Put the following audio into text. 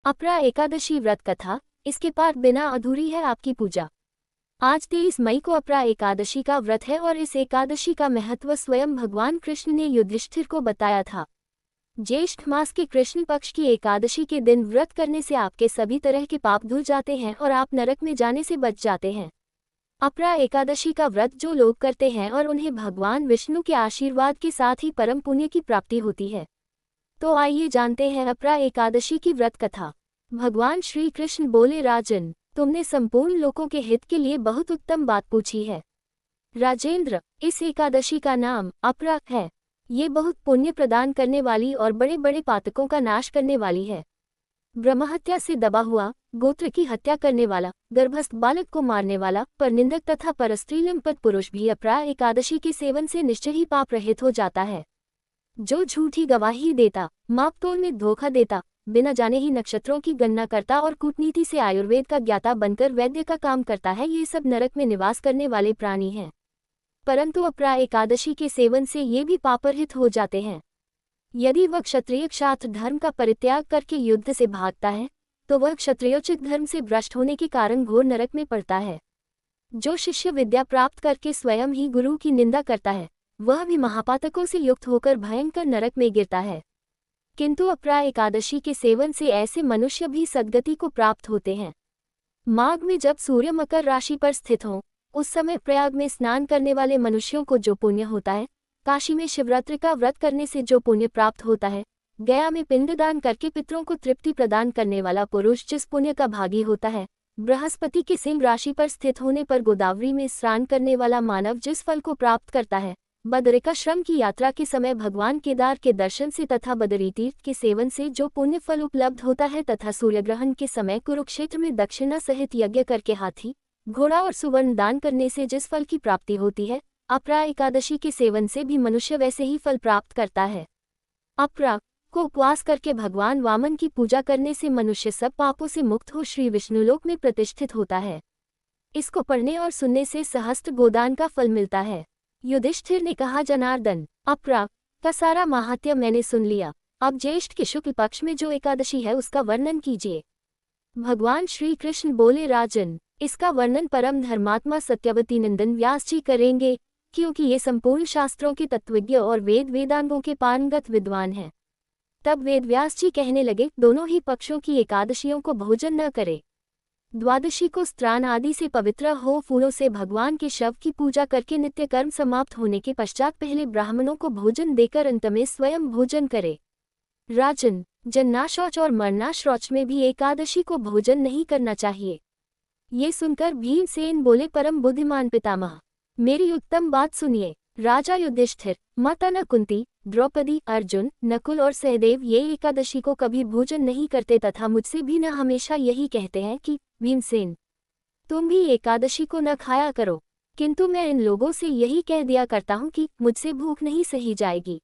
अपरा एकादशी व्रत कथा, इसके पार बिना अधूरी है आपकी पूजा। आज 23 मई को अपरा एकादशी का व्रत है और इस एकादशी का महत्व स्वयं भगवान कृष्ण ने युधिष्ठिर को बताया था। ज्येष्ठ मास के कृष्ण पक्ष की एकादशी के दिन व्रत करने से आपके सभी तरह के पाप धुल जाते हैं और आप नरक में जाने से बच जाते हैं। अपरा एकादशी का व्रत जो लोग करते हैं और उन्हें भगवान विष्णु के आशीर्वाद के साथ ही परम पुण्य की प्राप्ति होती है। तो आइए जानते हैं अपरा एकादशी की व्रत कथा। भगवान श्री कृष्ण बोले, राजन, तुमने संपूर्ण लोगों के हित के लिए बहुत उत्तम बात पूछी है। राजेंद्र, इस एकादशी का नाम अपरा है। ये बहुत पुण्य प्रदान करने वाली और बड़े बड़े पातकों का नाश करने वाली है। ब्रह्महत्या से दबा हुआ, गोत्र की हत्या करने वाला, गर्भस्थ बालक को मारने वाला, परनिंदक तथा परस्त्रीलिंग पुरुष भी अपरा एकादशी के सेवन से निश्चय ही पाप रहित हो जाता है। जो झूठी गवाही देता, मापतोल में धोखा देता, बिना जाने ही नक्षत्रों की गणना करता और कूटनीति से आयुर्वेद का ज्ञाता बनकर वैद्य का काम करता है, ये सब नरक में निवास करने वाले प्राणी हैं। परंतु अपरा एकादशी के सेवन से ये भी पापरहित हो जाते हैं। यदि वह क्षत्रिय क्षात्र धर्म का परित्याग करके युद्ध से भागता है, तो वह क्षत्रियोचित धर्म से भ्रष्ट होने के कारण घोर नरक में पड़ता है। जो शिष्य विद्या प्राप्त करके स्वयं ही गुरु की निंदा करता है, वह भी महापातकों से युक्त होकर भयंकर नरक में गिरता है। किंतु अपरा एकादशी के सेवन से ऐसे मनुष्य भी सद्गति को प्राप्त होते हैं। माघ में जब सूर्य मकर राशि पर स्थित हो, उस समय प्रयाग में स्नान करने वाले मनुष्यों को जो पुण्य होता है, काशी में शिवरात्रि का व्रत करने से जो पुण्य प्राप्त होता है, गया में पिंडदान करके पितरों को तृप्ति प्रदान करने वाला पुरुष जिस पुण्य का भागी होता है, बृहस्पति की सिंह राशि पर स्थित होने पर गोदावरी में स्नान करने वाला मानव जिस फल को प्राप्त करता है, बदरिकाश्रम की यात्रा के समय भगवान केदार के दर्शन से तथा बदरी तीर्थ के सेवन से जो पुण्य फल उपलब्ध होता है, तथा सूर्यग्रहण के समय कुरुक्षेत्र में दक्षिणा सहित यज्ञ करके हाथी, घोड़ा और सुवर्ण दान करने से जिस फल की प्राप्ति होती है, अपरा एकादशी के सेवन से भी मनुष्य वैसे ही फल प्राप्त करता है। अपरा को उपवास करके भगवान वामन की पूजा करने से मनुष्य सब पापों से मुक्त हो श्री विष्णुलोक में प्रतिष्ठित होता है। इसको पढ़ने और सुनने से सहस्त्र गोदान का फल मिलता है। युधिष्ठिर ने कहा, जनार्दन, अपरा का सारा महात्म्य मैंने सुन लिया। अब ज्येष्ठ के शुक्ल पक्ष में जो एकादशी है उसका वर्णन कीजिए। भगवान श्री कृष्ण बोले, राजन, इसका वर्णन परम धर्मात्मा सत्यवती नंदन व्यास जी करेंगे, क्योंकि ये संपूर्ण शास्त्रों के तत्वज्ञ और वेद वेदांगों के पारंगत विद्वान हैं। तब वेद व्यास जी कहने लगे, दोनों ही पक्षों की एकादशियों को भोजन न करे। द्वादशी को स्त्रान आदि से पवित्र हो फूलों से भगवान के शव की पूजा करके नित्य कर्म समाप्त होने के पश्चात पहले ब्राह्मणों को भोजन देकर अंत में स्वयं भोजन करे। राजन, जन्ना शौच और मरना शौच में भी एकादशी को भोजन नहीं करना चाहिए। ये सुनकर भीमसेन बोले, परम बुद्धिमान पितामह, मेरी उत्तम बात सुनिए। राजा युधिष्ठिर, माता न कुंती, द्रौपदी, अर्जुन, नकुल और सहदेव ये एकादशी को कभी भोजन नहीं करते तथा मुझसे भी न हमेशा यही कहते हैं कि भीमसेन, तुम भी एकादशी को न खाया करो। किंतु मैं इन लोगों से यही कह दिया करता हूँ कि मुझसे भूख नहीं सही जाएगी।